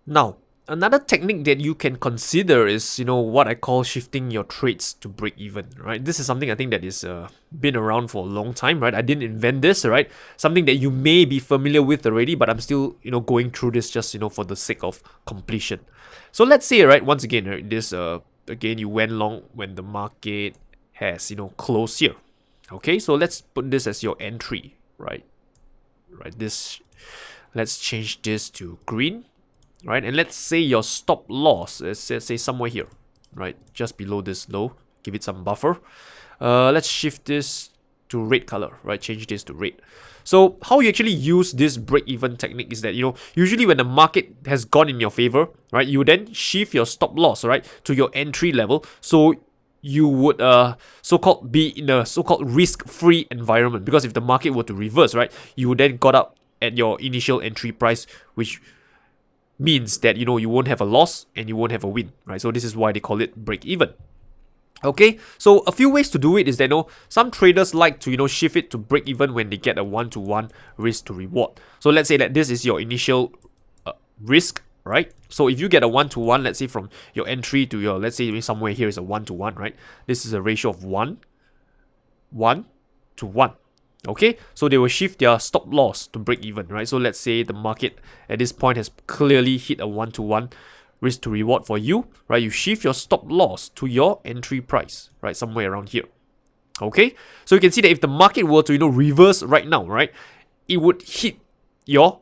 Now, another technique that you can consider is, what I call shifting your trades to break even, right? This is something I think that is been around for a long time, right? I didn't invent this, right? Something that you may be familiar with already, but I'm still, going through this just, for the sake of completion. So let's say, right, once again, right, this, again, you went long when the market has, closed here. Okay, so let's put this as your entry, right? Right, this, let's change this to green, right? And let's say your stop loss is, let's say, somewhere here, right? Just below this low. Give it some buffer. Let's shift this to red color, right? Change this to red. So how you actually use this break-even technique is that, usually when the market has gone in your favor, right, you then shift your stop loss, right, to your entry level. So you would so-called be in a so-called risk-free environment, because if the market were to reverse, right, you would then got up at your initial entry price, which means that you won't have a loss and you won't have a win, right? So this is why they call it break even. Okay, so a few ways to do it is that some traders like to shift it to break even when they get a one-to-one risk to reward. So let's say that this is your initial risk, right? So if you get a one-to-one, let's say from your entry to your, let's say somewhere here is a one-to-one, right? This is a ratio of 1 to 1. Okay, so they will shift their stop loss to break even, right? So let's say the market at this point has clearly hit a one-to-one risk to reward for you, right? You shift your stop loss to your entry price, right? Somewhere around here. Okay, so you can see that if the market were to reverse right now, right, it would hit your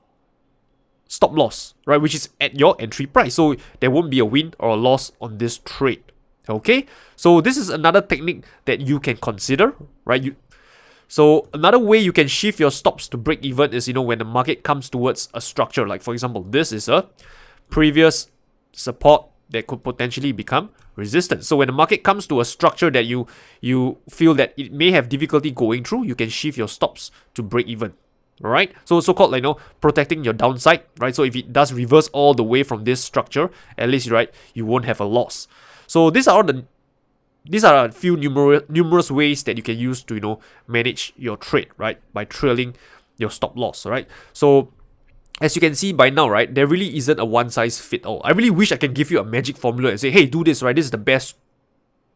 stop loss, right, which is at your entry price. So there won't be a win or a loss on this trade. Okay, so this is another technique that you can consider, right? So another way you can shift your stops to break even is, when the market comes towards a structure. Like for example, this is a previous support that could potentially become resistance. So when the market comes to a structure that you feel that it may have difficulty going through, you can shift your stops to break even. Alright, so so-called protecting your downside, right? So if it does reverse all the way from this structure, at least, right, you won't have a loss. So these are a few numerous ways that you can use to manage your trade, right, by trailing your stop loss, right? So as you can see by now, right, there really isn't a one size fit all. I really wish I can give you a magic formula and say, hey, do this, right? This is the best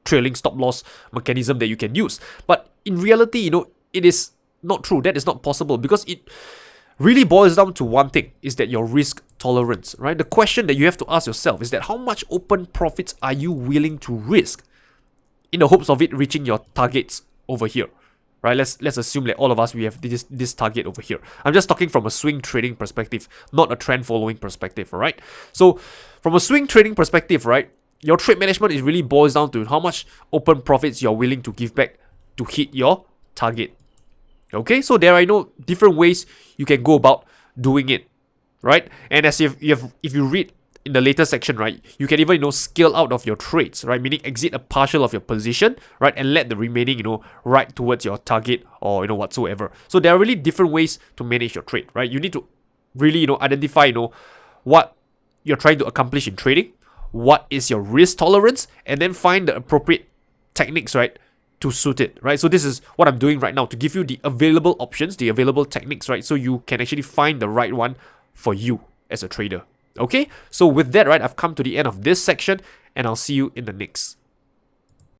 trailing stop loss mechanism that you can use. But in reality, it is not true. That is not possible, because it really boils down to one thing, is that your risk tolerance, right? The question that you have to ask yourself is that how much open profits are you willing to risk in the hopes of it reaching your targets over here, right? Let's assume that all of us, we have this target over here. I'm just talking from a swing trading perspective, not a trend following perspective, all right? So from a swing trading perspective, right, your trade management is really boils down to how much open profits you're willing to give back to hit your target. Okay, so there are different ways you can go about doing it, right? And as if you read in the later section, right, you can even scale out of your trades, right? Meaning exit a partial of your position, right, and let the remaining right towards your target or whatsoever. So there are really different ways to manage your trade, right? You need to really identify what you're trying to accomplish in trading, what is your risk tolerance, and then find the appropriate techniques, right, to suit it, right? So this is what I'm doing right now, to give you the available options, the available techniques, right? So you can actually find the right one for you as a trader. Okay, so with that, right, I've come to the end of this section, and I'll see you in the next.